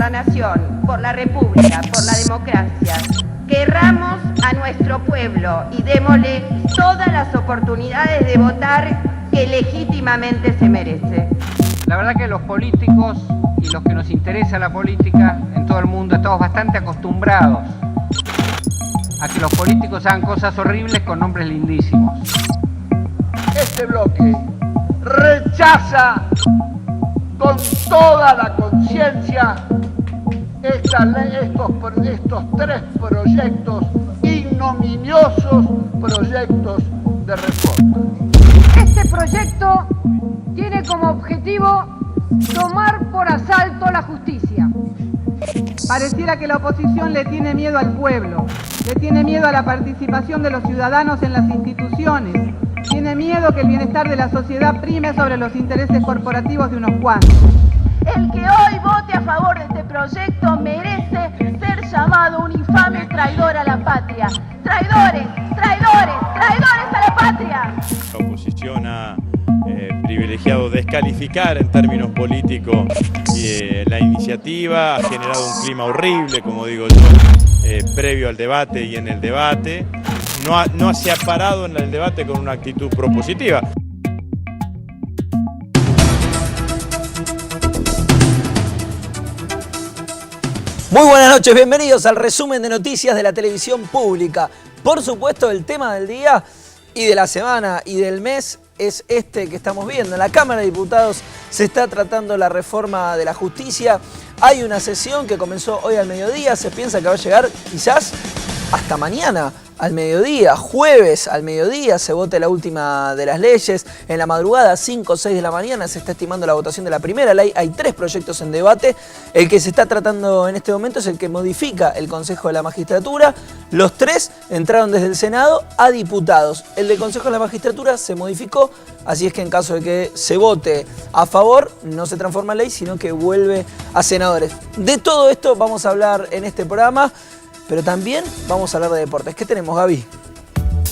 la nación, por la república, por la democracia. Querramos a nuestro pueblo y démosle todas las oportunidades de votar que legítimamente se merece. La verdad que los políticos y los que nos interesa la política en todo el mundo estamos bastante acostumbrados a que los políticos hagan cosas horribles con nombres lindísimos. Este bloque rechaza con toda la conciencia estos tres proyectos, ignominiosos proyectos de reforma. Este proyecto tiene como objetivo tomar por asalto la justicia. Pareciera que la oposición le tiene miedo al pueblo, le tiene miedo a la participación de los ciudadanos en las instituciones, tiene miedo que el bienestar de la sociedad prime sobre los intereses corporativos de unos cuantos. El que hoy vote a favor de este proyecto merece ser llamado un infame traidor a la patria. ¡Traidores, traidores, traidores a la patria! La oposición ha privilegiado descalificar en términos políticos la iniciativa, ha generado un clima horrible, como digo yo, previo al debate y en el debate. No se ha parado en el debate con una actitud propositiva. Muy buenas noches, bienvenidos al resumen de noticias de la televisión pública. Por supuesto, el tema del día y de la semana y del mes es este que estamos viendo. En la Cámara de Diputados se está tratando la reforma de la justicia. Hay una sesión que comenzó hoy al mediodía, se piensa que va a llegar quizás hasta mañana al mediodía, jueves al mediodía, se vote la última de las leyes. En la madrugada, 5 o 6 de la mañana, se está estimando la votación de la primera ley. Hay 3 proyectos en debate. El que se está tratando en este momento es el que modifica el Consejo de la Magistratura. Los 3 entraron desde el Senado a diputados. El del Consejo de la Magistratura se modificó, así es que en caso de que se vote a favor, no se transforma en ley, sino que vuelve a senadores. De todo esto vamos a hablar en este programa. Pero también vamos a hablar de deportes. ¿Qué tenemos, Gaby?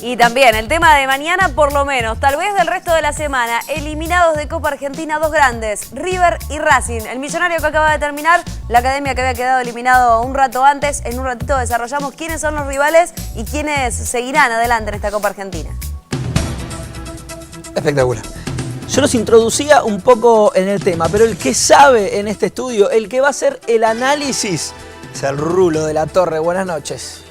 Y también el tema de mañana, por lo menos, tal vez del resto de la semana, eliminados de Copa Argentina 2 grandes, River y Racing. El Millonario que acaba de terminar, la Academia que había quedado eliminado un rato antes. En un ratito desarrollamos quiénes son los rivales y quiénes seguirán adelante en esta Copa Argentina. Espectacular. Yo los introducía un poco en el tema, pero el que sabe en este estudio, el que va a hacer el análisis, es el Rulo de la Torre. Buenas noches.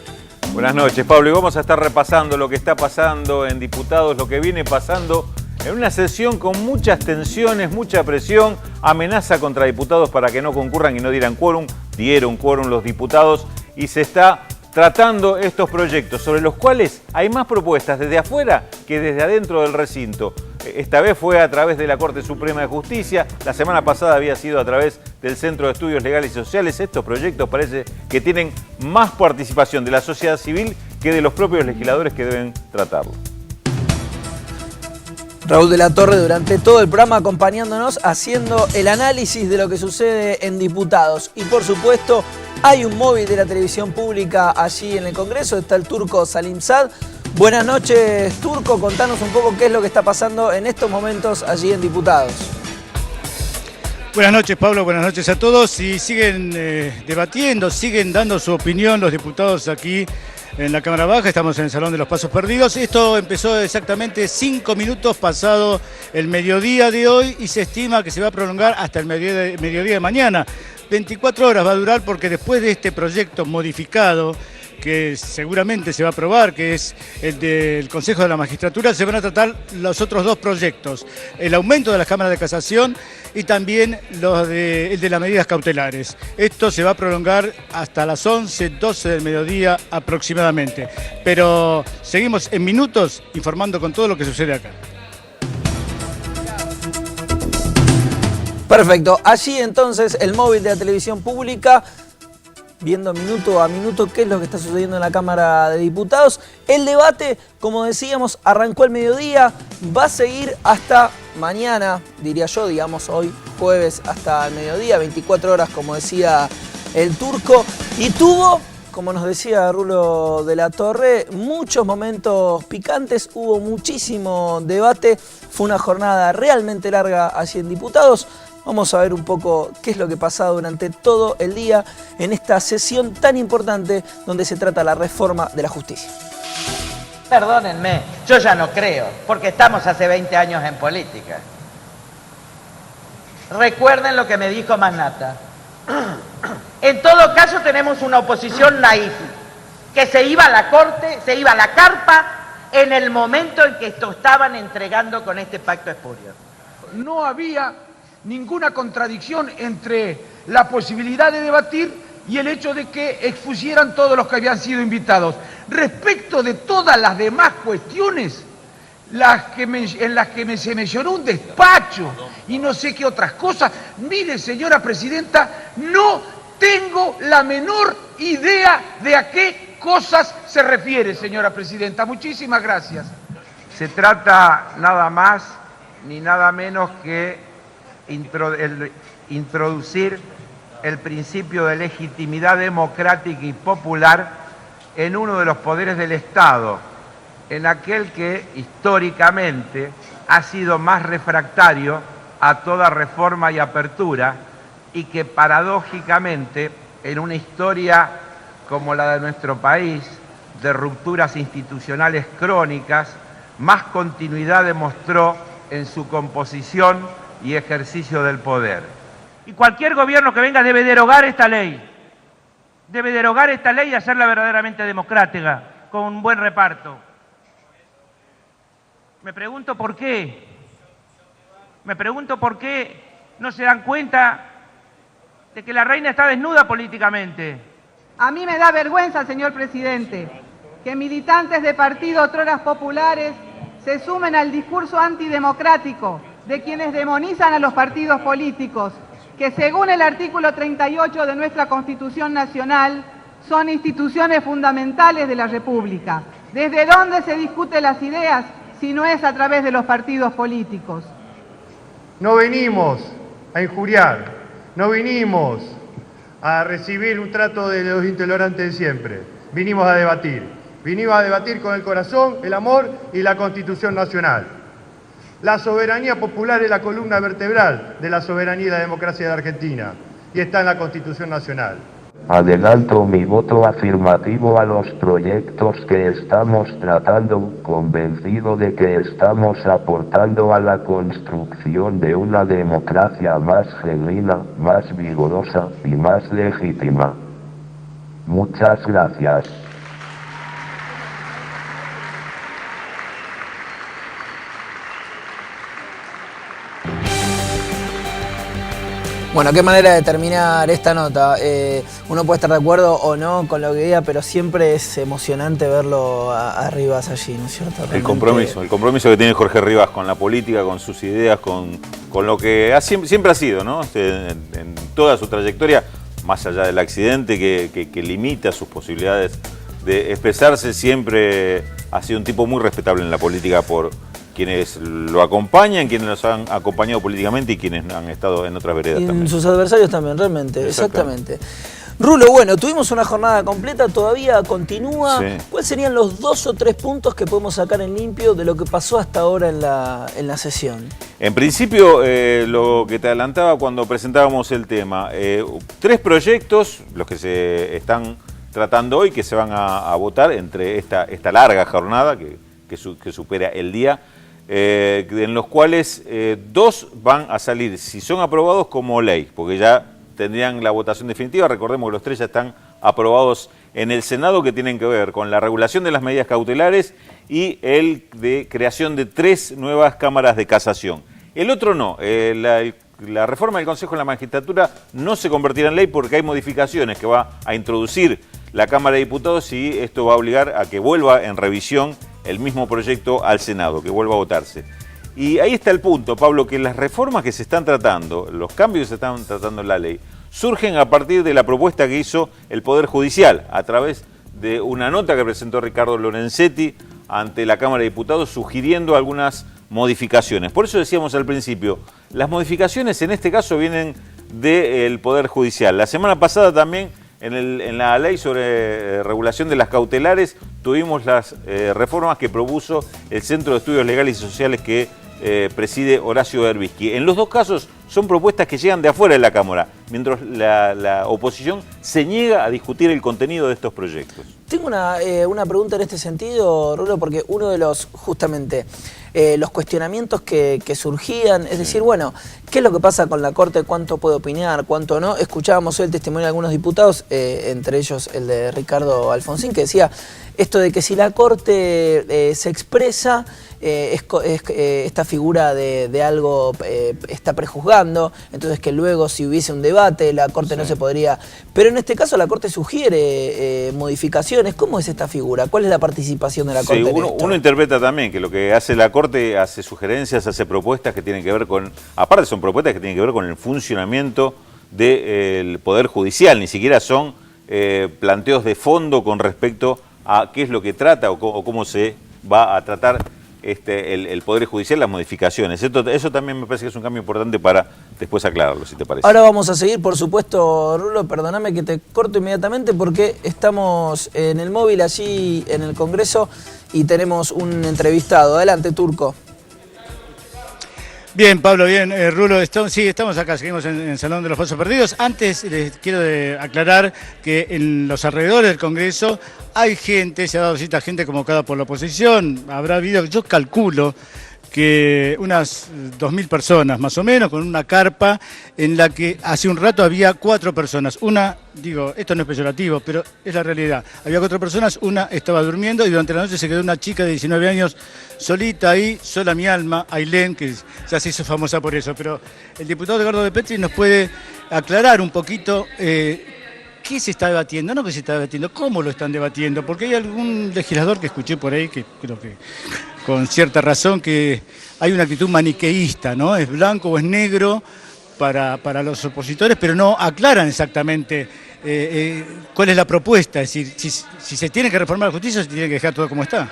Buenas noches, Pablo. Y vamos a estar repasando lo que está pasando en diputados, lo que viene pasando en una sesión con muchas tensiones, mucha presión, amenaza contra diputados para que no concurran y no dieran quórum. Dieron quórum los diputados y se está tratando estos proyectos sobre los cuales hay más propuestas desde afuera que desde adentro del recinto. Esta vez fue a través de la Corte Suprema de Justicia, la semana pasada había sido a través del Centro de Estudios Legales y Sociales. Estos proyectos parece que tienen más participación de la sociedad civil que de los propios legisladores que deben tratarlo. Raúl de la Torre durante todo el programa acompañándonos, haciendo el análisis de lo que sucede en diputados. Y por supuesto, hay un móvil de la televisión pública allí en el Congreso, está el turco Salim Saad. Buenas noches, Turco, contanos un poco qué es lo que está pasando en estos momentos allí en diputados. Buenas noches, Pablo, buenas noches a todos. Y siguen debatiendo, siguen dando su opinión los diputados aquí en la Cámara Baja. Estamos en el Salón de los Pasos Perdidos. Esto empezó exactamente 5 minutos pasado el mediodía de hoy y se estima que se va a prolongar hasta el mediodía de mañana. 24 horas va a durar porque después de este proyecto modificado, que seguramente se va a aprobar, que es el del Consejo de la Magistratura, se van a tratar los otros 2 proyectos, el aumento de las cámaras de casación y también el de las medidas cautelares. Esto se va a prolongar hasta las 11, 12 del mediodía aproximadamente, pero seguimos en minutos informando con todo lo que sucede acá. Perfecto, allí entonces el móvil de la televisión pública, viendo minuto a minuto qué es lo que está sucediendo en la Cámara de Diputados. El debate, como decíamos, arrancó el mediodía, va a seguir hasta mañana, diría yo, digamos hoy jueves hasta el mediodía, 24 horas como decía el turco, y tuvo, como nos decía Rulo de la Torre, muchos momentos picantes, hubo muchísimo debate, fue una jornada realmente larga allí en Diputados. Vamos a ver un poco qué es lo que pasa durante todo el día en esta sesión tan importante donde se trata la reforma de la justicia. Perdónenme, yo ya no creo, porque estamos hace 20 años en política. Recuerden lo que me dijo Manata. En todo caso tenemos una oposición naif, que se iba a la corte, se iba a la carpa en el momento en que esto estaban entregando con este pacto espurio. No había ninguna contradicción entre la posibilidad de debatir y el hecho de que expusieran todos los que habían sido invitados. Respecto de todas las demás cuestiones, en las que se mencionó un despacho y no sé qué otras cosas, mire, señora presidenta, no tengo la menor idea de a qué cosas se refiere, señora presidenta. Muchísimas gracias. Se trata nada más ni nada menos que introducir el principio de legitimidad democrática y popular en uno de los poderes del Estado, en aquel que históricamente ha sido más refractario a toda reforma y apertura y que paradójicamente en una historia como la de nuestro país, de rupturas institucionales crónicas, más continuidad demostró en su composición y ejercicio del poder. Y cualquier gobierno que venga debe derogar esta ley. Debe derogar esta ley y hacerla verdaderamente democrática, con un buen reparto. Me pregunto por qué. Me pregunto por qué no se dan cuenta de que la reina está desnuda políticamente. A mí me da vergüenza, señor presidente, que militantes de partidos otroras populares se sumen al discurso antidemocrático de quienes demonizan a los partidos políticos, que según el artículo 38 de nuestra Constitución Nacional son instituciones fundamentales de la República. ¿Desde dónde se discuten las ideas si no es a través de los partidos políticos? No venimos a injuriar, no vinimos a recibir un trato de los intolerantes de siempre. Vinimos a debatir con el corazón, el amor y la Constitución Nacional. La soberanía popular es la columna vertebral de la soberanía y la democracia de Argentina y está en la Constitución Nacional. Adelanto mi voto afirmativo a los proyectos que estamos tratando, convencido de que estamos aportando a la construcción de una democracia más genuina, más vigorosa y más legítima. Muchas gracias. Bueno, qué manera de terminar esta nota. Uno puede estar de acuerdo o no con lo que diga, pero siempre es emocionante verlo a Rivas allí, ¿no es cierto? El compromiso que tiene Jorge Rivas con la política, con sus ideas, con lo que siempre ha sido, ¿no? En toda su trayectoria, más allá del accidente que limita sus posibilidades de expresarse, siempre ha sido un tipo muy respetable en la política por quienes lo acompañan, quienes los han acompañado políticamente y quienes han estado en otras veredas también. Sus adversarios también, realmente, exactamente. Rulo, bueno, tuvimos una jornada completa, todavía continúa. Sí. ¿Cuáles serían los 2 o 3 puntos que podemos sacar en limpio de lo que pasó hasta ahora en la sesión? En principio, lo que te adelantaba cuando presentábamos el tema, 3 proyectos, los que se están tratando hoy, que se van a votar entre esta larga jornada que supera el día, en los cuales 2 van a salir, si son aprobados, como ley, porque ya tendrían la votación definitiva. Recordemos que los 3 ya están aprobados en el Senado, que tienen que ver con la regulación de las medidas cautelares y el de creación de 3 nuevas cámaras de casación. El otro no, la reforma del Consejo de la Magistratura no se convertirá en ley porque hay modificaciones que va a introducir la Cámara de Diputados y esto va a obligar a que vuelva en revisión el mismo proyecto al Senado, que vuelva a votarse. Y ahí está el punto, Pablo, que las reformas que se están tratando, los cambios que se están tratando en la ley, surgen a partir de la propuesta que hizo el Poder Judicial, a través de una nota que presentó Ricardo Lorenzetti ante la Cámara de Diputados, sugiriendo algunas modificaciones. Por eso decíamos al principio, las modificaciones en este caso vienen del Poder Judicial. La semana pasada también, en la ley sobre regulación de las cautelares, tuvimos las reformas que propuso el Centro de Estudios Legales y Sociales que preside Horacio Berbisky. En los 2 casos son propuestas que llegan de afuera de la Cámara, mientras la oposición se niega a discutir el contenido de estos proyectos. Tengo una pregunta en este sentido, Rulo, porque uno de los, justamente, los cuestionamientos que surgían, es decir, bueno, ¿qué es lo que pasa con la Corte? ¿Cuánto puede opinar? ¿Cuánto no? Escuchábamos hoy el testimonio de algunos diputados, entre ellos el de Ricardo Alfonsín, que decía esto de que si la Corte se expresa, esta figura de algo está prejuzgando, entonces que luego si hubiese un debate la Corte no se podría... Pero en este caso la Corte sugiere modificaciones. ¿Cómo es esta figura? ¿Cuál es la participación de la Corte en esto? Uno interpreta también que lo que hace la Corte, hace sugerencias, hace propuestas que tienen que ver con... Aparte son propuestas que tienen que ver con el funcionamiento del Poder Judicial, ni siquiera son planteos de fondo con respecto a qué es lo que trata o cómo se va a tratar el Poder Judicial, las modificaciones. Eso también me parece que es un cambio importante para después aclararlo, si te parece. Ahora vamos a seguir, por supuesto, Rulo, perdóname que te corto inmediatamente porque estamos en el móvil allí en el Congreso y tenemos un entrevistado. Adelante, Turco. Bien, Pablo, bien. Rulo, sí, estamos acá, seguimos en el Salón de los Pasos Perdidos. Antes les quiero aclarar que en los alrededores del Congreso hay gente, se ha dado cita a gente convocada por la oposición. Habrá habido, yo calculo, que unas 2.000 personas más o menos, con una carpa en la que hace un rato había 4 personas. Una, digo, esto no es peyorativo, pero es la realidad. Había 4 personas, una estaba durmiendo y durante la noche se quedó una chica de 19 años solita ahí, sola mi alma, Ailén, que ya se hizo famosa por eso. Pero el diputado Edgardo de Petri nos puede aclarar un poquito qué se está debatiendo, no que se está debatiendo, cómo lo están debatiendo, porque hay algún legislador que escuché por ahí, que creo que con cierta razón, que hay una actitud maniqueísta, ¿no? Es blanco o es negro para los opositores, pero no aclaran exactamente cuál es la propuesta, es decir, si se tiene que reformar la justicia o se tiene que dejar todo como está.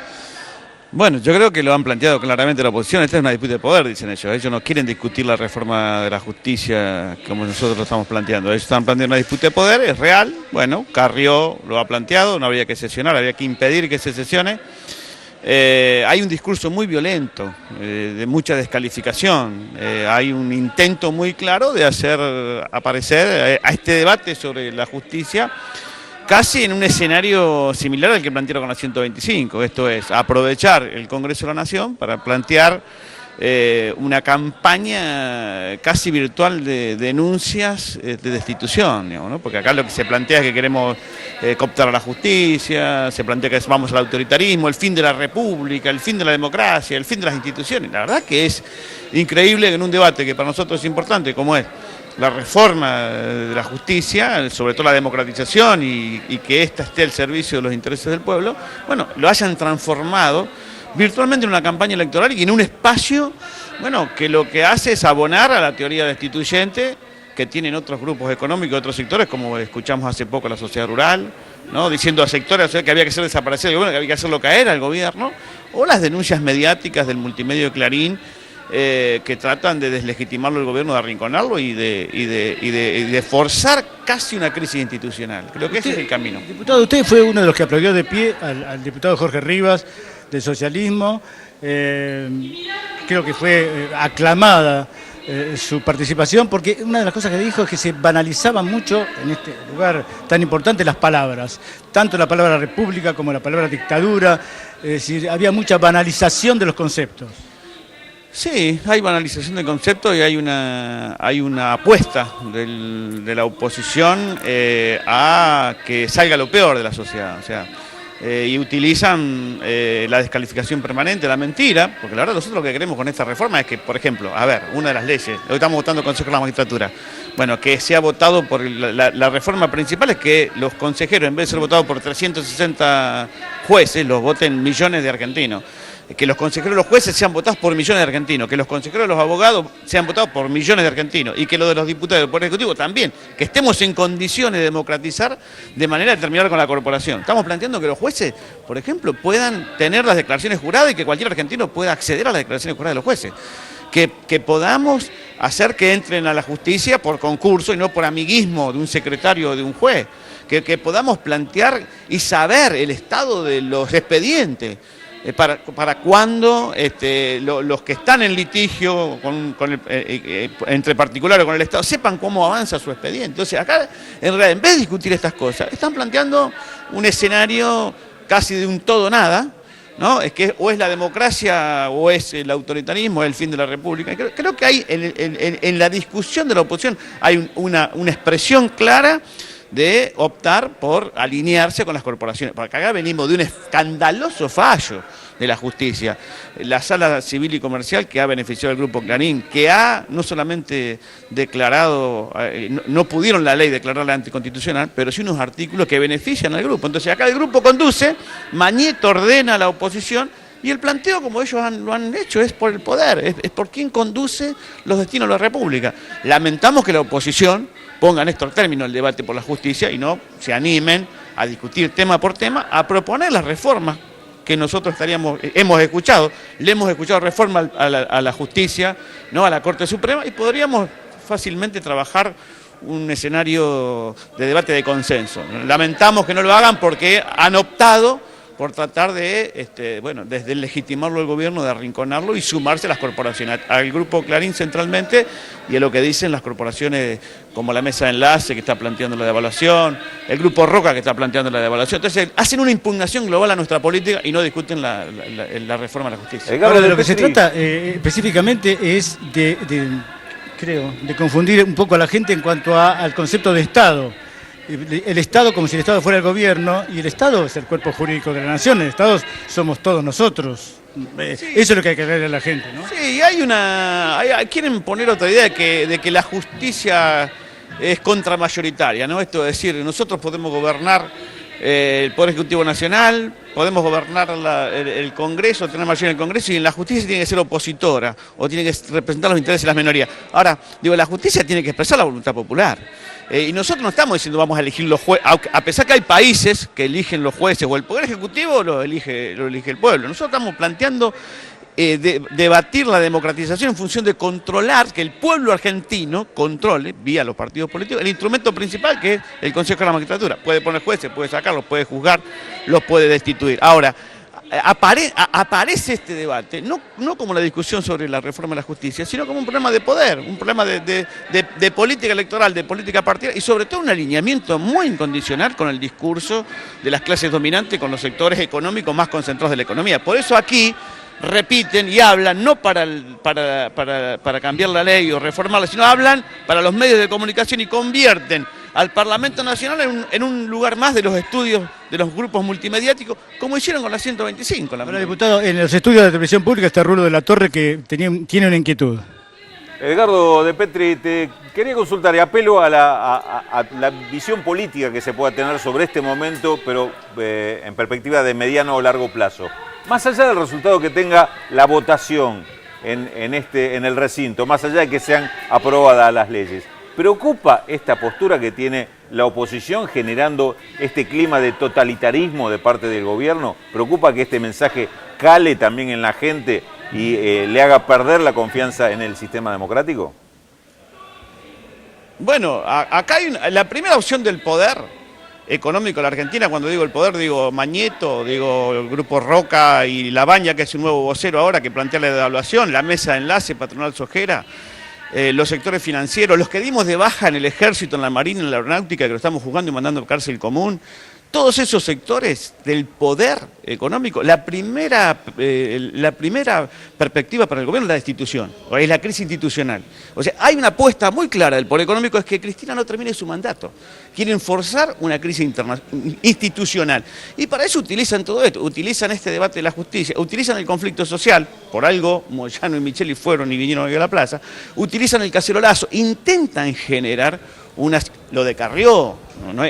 Bueno, yo creo que lo han planteado claramente la oposición. Esta es una disputa de poder, dicen ellos. Ellos no quieren discutir la reforma de la justicia como nosotros lo estamos planteando. Ellos están planteando una disputa de poder, es real. Bueno, Carrió lo ha planteado, no habría que sesionar, habría que impedir que se sesione. Hay un discurso muy violento, de mucha descalificación. Hay un intento muy claro de hacer aparecer a este debate sobre la justicia casi en un escenario similar al que plantearon con la 125, esto es, aprovechar el Congreso de la Nación para plantear una campaña casi virtual de denuncias de destitución, digamos, ¿no? Porque acá lo que se plantea es que queremos cooptar a la justicia, se plantea que vamos al autoritarismo, el fin de la república, el fin de la democracia, el fin de las instituciones. La verdad que es increíble que en un debate que para nosotros es importante, como es la reforma de la justicia, sobre todo la democratización y que ésta esté al servicio de los intereses del pueblo, bueno, lo hayan transformado virtualmente en una campaña electoral y en un espacio, bueno, que lo que hace es abonar a la teoría destituyente que tienen otros grupos económicos, otros sectores, como escuchamos hace poco la sociedad rural, ¿no? Diciendo a sectores que había que hacer desaparecer el gobierno, que había que hacerlo caer al gobierno, o las denuncias mediáticas del multimedio de Clarín, que tratan de deslegitimarlo el gobierno, de arrinconarlo y de forzar casi una crisis institucional. Creo que ese es el camino. Diputado, usted fue uno de los que aplaudió de pie al diputado Jorge Rivas del socialismo. Creo que fue aclamada su participación, porque una de las cosas que dijo es que se banalizaban mucho en este lugar tan importante las palabras, tanto la palabra república como la palabra dictadura, es decir, había mucha banalización de los conceptos. Sí, hay banalización del concepto y hay una apuesta de la oposición a que salga lo peor de la sociedad, o sea, y utilizan la descalificación permanente, la mentira, porque la verdad nosotros lo que queremos con esta reforma es que, por ejemplo, a ver, una de las leyes, hoy estamos votando el Consejo de la Magistratura, bueno, que se ha votado por la reforma principal es que los consejeros, en vez de ser votados por 360 jueces, los voten millones de argentinos. Que los consejeros de los jueces sean votados por millones de argentinos, que los consejeros de los abogados sean votados por millones de argentinos y que los de los diputados del Poder Ejecutivo también, que estemos en condiciones de democratizar de manera de terminar con la corporación. Estamos planteando que los jueces, por ejemplo, puedan tener las declaraciones juradas y que cualquier argentino pueda acceder a las declaraciones juradas de los jueces. Que podamos hacer que entren a la justicia por concurso y no por amiguismo de un secretario o de un juez. Que podamos plantear y saber el estado de los expedientes. para cuando los que están en litigio entre particulares con el Estado sepan cómo avanza su expediente. Entonces acá, en realidad, en vez de discutir estas cosas, están planteando un escenario casi de un todo nada, ¿no? Es que o es la democracia o es el autoritarismo, es el fin de la República. Creo que hay en la discusión de la oposición hay una expresión clara de optar por alinearse con las corporaciones. Porque acá venimos de un escandaloso fallo de la justicia. La Sala Civil y Comercial, que ha beneficiado al Grupo Clarín, que ha no solamente declarado, no pudieron la ley declararla anticonstitucional, pero sí unos artículos que benefician al grupo. Entonces acá el grupo conduce, Mañeto ordena a la oposición, y el planteo, como ellos lo han hecho, es por el poder, es por quién conduce los destinos de la República. Lamentamos que la oposición ponga en estos términos el debate por la justicia y no se animen a discutir tema por tema, a proponer las reformas que nosotros hemos escuchado. Le hemos escuchado reforma a la justicia, ¿no? A la Corte Suprema, y podríamos fácilmente trabajar un escenario de debate de consenso. Lamentamos que no lo hagan porque han optado por tratar de, deslegitimarlo el gobierno, de arrinconarlo y sumarse a las corporaciones, al Grupo Clarín centralmente y a lo que dicen las corporaciones como la Mesa de Enlace, que está planteando la devaluación, el Grupo Roca, que está planteando la devaluación. Entonces hacen una impugnación global a nuestra política y no discuten la reforma de la justicia. Ahora, de lo que se trata específicamente es de confundir un poco a la gente en cuanto al concepto de Estado. El Estado como si el Estado fuera el gobierno, y el Estado es el cuerpo jurídico de la nación, el Estado somos todos nosotros. Sí. Eso es lo que hay que aclararle a la gente, ¿no? Sí, quieren poner otra idea de que la justicia es contramayoritaria, ¿no? Esto es decir, nosotros podemos gobernar el Poder Ejecutivo Nacional, podemos gobernar el Congreso, tener mayoría en el Congreso, y en la justicia tiene que ser opositora, o tiene que representar los intereses de las minorías. Ahora, la justicia tiene que expresar la voluntad popular. Y nosotros no estamos diciendo vamos a elegir los jueces, a pesar que hay países que eligen los jueces, o el Poder Ejecutivo lo elige el pueblo. Nosotros estamos planteando debatir la democratización en función de controlar, que el pueblo argentino controle, vía los partidos políticos, el instrumento principal, que es el Consejo de la Magistratura. Puede poner jueces, puede sacarlos, puede juzgar, los puede destituir. Ahora, aparece este debate, no como la discusión sobre la reforma de la justicia, sino como un problema de poder, un problema de política electoral, de política partidaria, y sobre todo un alineamiento muy incondicional con el discurso de las clases dominantes, con los sectores económicos más concentrados de la economía. Por eso aquí repiten y hablan, no para cambiar la ley o reformarla, sino hablan para los medios de comunicación y convierten al Parlamento Nacional en un lugar más de los estudios de los grupos multimediáticos, como hicieron con la 125. Bueno, diputado, en los estudios de la televisión pública está Rulo de la Torre, que tiene una inquietud. Edgardo de Petri, te quería consultar y apelo a la visión política que se pueda tener sobre este momento, pero en perspectiva de mediano o largo plazo. Más allá del resultado que tenga la votación en el recinto, más allá de que sean aprobadas las leyes, ¿preocupa esta postura que tiene la oposición generando este clima de totalitarismo de parte del gobierno? ¿Preocupa que este mensaje cale también en la gente y le haga perder la confianza en el sistema democrático? Bueno, acá hay la primera opción del poder económico de la Argentina. Cuando digo el poder, digo Mañeto, digo el Grupo Roca y Labaña, que es un nuevo vocero ahora que plantea la devaluación, la Mesa de Enlace, Patronal Sojera, los sectores financieros, los que dimos de baja en el Ejército, en la Marina, en la Aeronáutica, que lo estamos jugando y mandando a cárcel común. Todos esos sectores del poder económico, la primera perspectiva para el gobierno es la institución, o es la crisis institucional. O sea, hay una apuesta muy clara del poder económico, es que Cristina no termine su mandato. Quieren forzar una crisis institucional. Y para eso utilizan todo esto, utilizan este debate de la justicia, utilizan el conflicto social, por algo Moyano y Micheli fueron y vinieron aquí a la plaza, utilizan el cacerolazo, intentan generar lo de Carrió,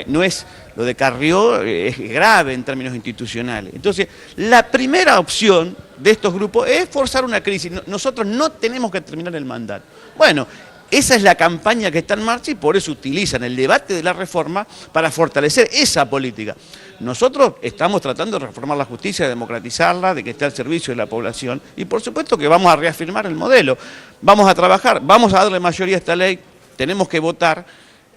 no es... Lo de Carrió es grave en términos institucionales. Entonces, la primera opción de estos grupos es forzar una crisis. Nosotros no tenemos que terminar el mandato. Bueno, esa es la campaña que está en marcha y por eso utilizan el debate de la reforma para fortalecer esa política. Nosotros estamos tratando de reformar la justicia, de democratizarla, de que esté al servicio de la población y por supuesto que vamos a reafirmar el modelo. Vamos a trabajar, vamos a darle mayoría a esta ley, tenemos que votar.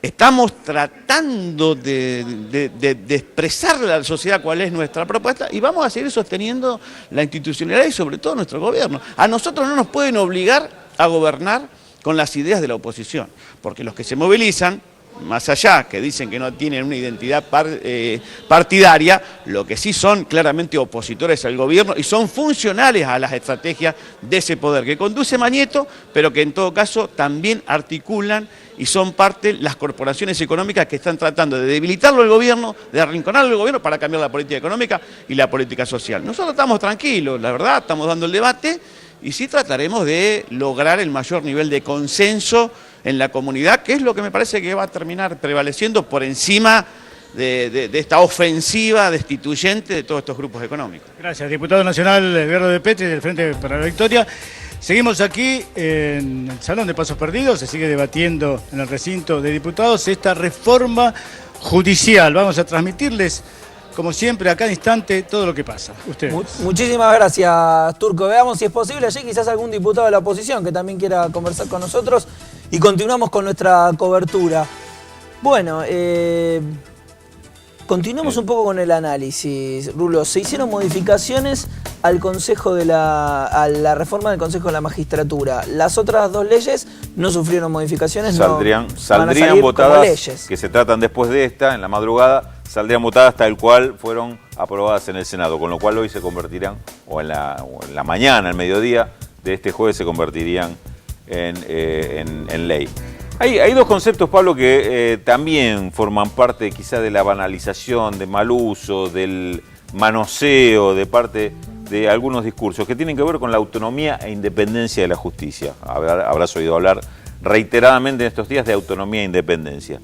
estamos tratando de expresarle a la sociedad cuál es nuestra propuesta y vamos a seguir sosteniendo la institucionalidad y sobre todo nuestro gobierno. A nosotros no nos pueden obligar a gobernar con las ideas de la oposición, porque los que se movilizan, más allá que dicen que no tienen una identidad partidaria, lo que sí son claramente opositores al gobierno y son funcionales a las estrategias de ese poder que conduce Mañeto, pero que en todo caso también articulan y son parte las corporaciones económicas que están tratando de debilitarlo el gobierno, de arrinconarlo el gobierno para cambiar la política económica y la política social. Nosotros estamos tranquilos, la verdad, estamos dando el debate y sí trataremos de lograr el mayor nivel de consenso en la comunidad, que es lo que me parece que va a terminar prevaleciendo por encima de esta ofensiva destituyente de todos estos grupos económicos. Gracias, diputado nacional Edgardo de Petri, del Frente para la Victoria. Seguimos aquí en el Salón de Pasos Perdidos, se sigue debatiendo en el recinto de diputados esta reforma judicial. Vamos a transmitirles, como siempre, a cada instante todo lo que pasa. Ustedes. Muchísimas gracias, Turco. Veamos si es posible allí quizás algún diputado de la oposición que también quiera conversar con nosotros y continuamos con nuestra cobertura. Bueno, continuamos un poco con el análisis, Rulo. Se hicieron modificaciones al Consejo a la reforma del Consejo de la Magistratura. Las otras dos leyes no sufrieron modificaciones, saldrían votadas votadas leyes que se tratan después de esta, en la madrugada, saldrían votadas tal cual fueron aprobadas en el Senado, con lo cual hoy se convertirán, o en la mañana, al mediodía de este jueves, se convertirían en ley. Hay dos conceptos, Pablo, que también forman parte quizá de la banalización, de mal uso, del manoseo de parte de algunos discursos que tienen que ver con la autonomía e independencia de la justicia. Habrás oído hablar reiteradamente en estos días de autonomía e independencia.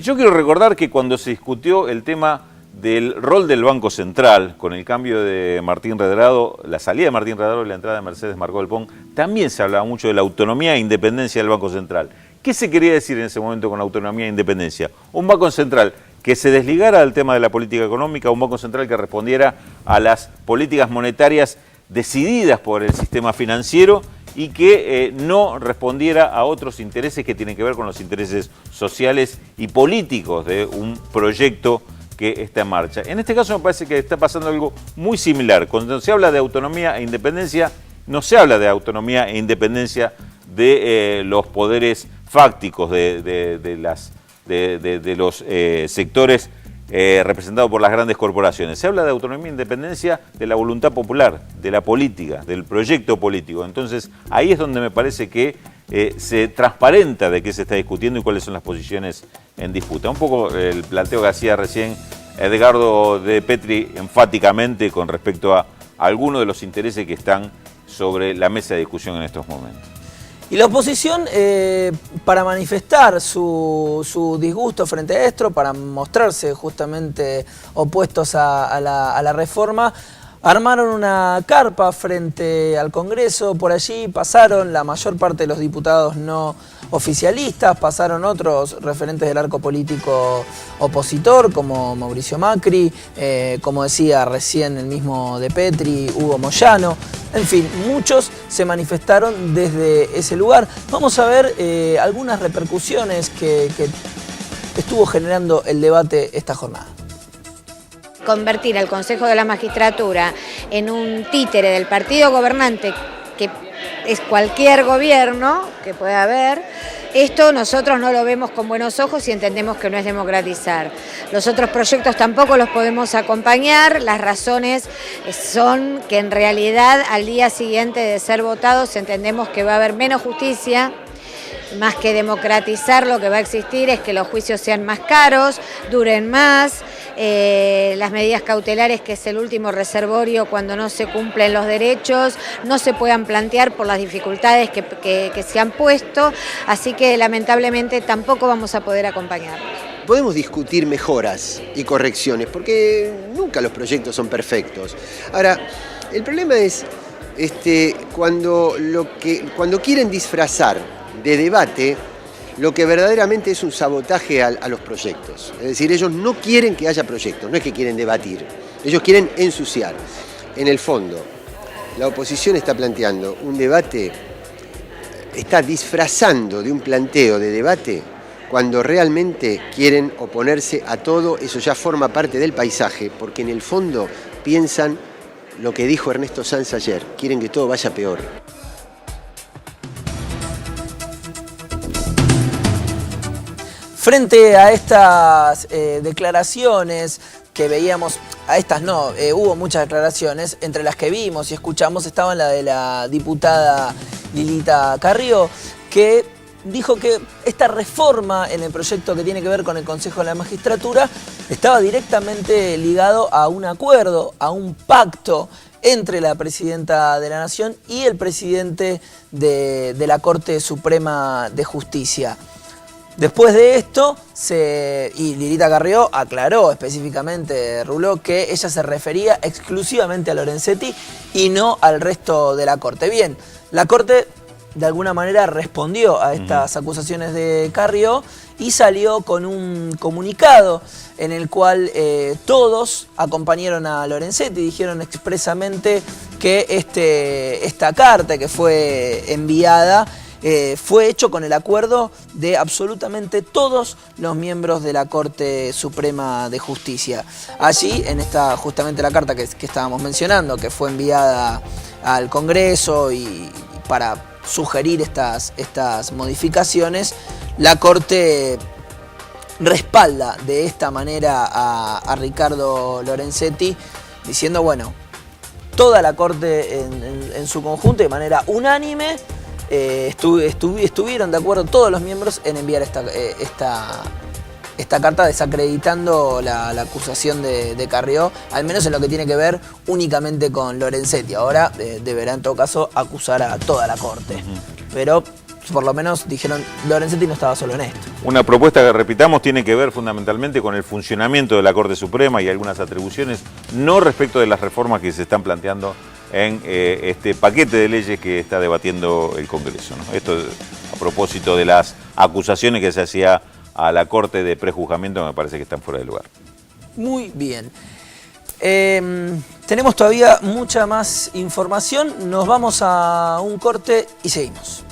Yo quiero recordar que cuando se discutió el tema del rol del Banco Central, con el cambio de Martín Redrado, la salida de Martín Redrado y la entrada de Mercedes Marcó del Pon, también se hablaba mucho de la autonomía e independencia del Banco Central. ¿Qué se quería decir en ese momento con autonomía e independencia? Un Banco Central que se desligara del tema de la política económica, un Banco Central que respondiera a las políticas monetarias decididas por el sistema financiero y que no respondiera a otros intereses que tienen que ver con los intereses sociales y políticos de un proyecto que está en marcha. En este caso me parece que está pasando algo muy similar. Cuando se habla de autonomía e independencia, no se habla de autonomía e independencia de los poderes fácticos de los sectores representados por las grandes corporaciones. Se habla de autonomía e independencia de la voluntad popular, de la política, del proyecto político. Entonces, ahí es donde me parece que se transparenta de qué se está discutiendo y cuáles son las posiciones en disputa. Un poco el planteo que hacía recién Edgardo de Petri enfáticamente con respecto a algunos de los intereses que están sobre la mesa de discusión en estos momentos. Y la oposición, para manifestar su disgusto frente a esto, para mostrarse justamente opuestos a la reforma, armaron una carpa frente al Congreso. Por allí pasaron la mayor parte de los diputados no oficialistas, pasaron otros referentes del arco político opositor, como Mauricio Macri, como decía recién el mismo de Petri, Hugo Moyano. En fin, muchos se manifestaron desde ese lugar. Vamos a ver algunas repercusiones que estuvo generando el debate esta jornada. Convertir al Consejo de la Magistratura en un títere del partido gobernante, que es cualquier gobierno que pueda haber, esto nosotros no lo vemos con buenos ojos y entendemos que no es democratizar. Los otros proyectos tampoco los podemos acompañar, las razones son que en realidad al día siguiente de ser votados entendemos que va a haber menos justicia. Más que democratizar, lo que va a existir es que los juicios sean más caros, duren más, las medidas cautelares, que es el último reservorio cuando no se cumplen los derechos, no se puedan plantear por las dificultades que se han puesto, así que lamentablemente tampoco vamos a poder acompañarlos. Podemos discutir mejoras y correcciones, porque nunca los proyectos son perfectos. Ahora, el problema es cuando quieren disfrazar de debate lo que verdaderamente es un sabotaje a los proyectos. Es decir, ellos no quieren que haya proyectos, no es que quieren debatir, ellos quieren ensuciar. En el fondo, la oposición está planteando un debate, está disfrazando de un planteo de debate cuando realmente quieren oponerse a todo, eso ya forma parte del paisaje, porque en el fondo piensan lo que dijo Ernesto Sanz ayer, quieren que todo vaya peor. Frente a estas declaraciones que veíamos, a estas no, hubo muchas declaraciones, entre las que vimos y escuchamos estaban la de la diputada Lilita Carrió, que dijo que esta reforma en el proyecto que tiene que ver con el Consejo de la Magistratura estaba directamente ligado a un acuerdo, a un pacto entre la Presidenta de la Nación y el presidente de la Corte Suprema de Justicia. Después de esto, y Lilita Carrió aclaró específicamente, Ruló, que ella se refería exclusivamente a Lorenzetti y no al resto de la Corte. Bien, la Corte de alguna manera respondió a estas acusaciones de Carrió y salió con un comunicado en el cual todos acompañaron a Lorenzetti, dijeron expresamente que esta carta que fue enviada fue hecho con el acuerdo de absolutamente todos los miembros de la Corte Suprema de Justicia. Allí, en esta justamente la carta que estábamos mencionando, que fue enviada al Congreso y para sugerir estas modificaciones, la Corte respalda de esta manera a Ricardo Lorenzetti, diciendo, bueno, toda la Corte en su conjunto, de manera unánime, estuvieron de acuerdo todos los miembros en enviar esta carta desacreditando la acusación de Carrió, al menos en lo que tiene que ver únicamente con Lorenzetti. Ahora deberá en todo caso acusar a toda la Corte. Pero por lo menos dijeron, Lorenzetti no estaba solo en esto. Una propuesta que, repitamos, tiene que ver fundamentalmente con el funcionamiento de la Corte Suprema y algunas atribuciones, no respecto de las reformas que se están planteando en este paquete de leyes que está debatiendo el Congreso, ¿no? Esto a propósito de las acusaciones que se hacía a la Corte de prejuzgamiento, me parece que están fuera de lugar. Muy bien. Tenemos todavía mucha más información, nos vamos a un corte y seguimos.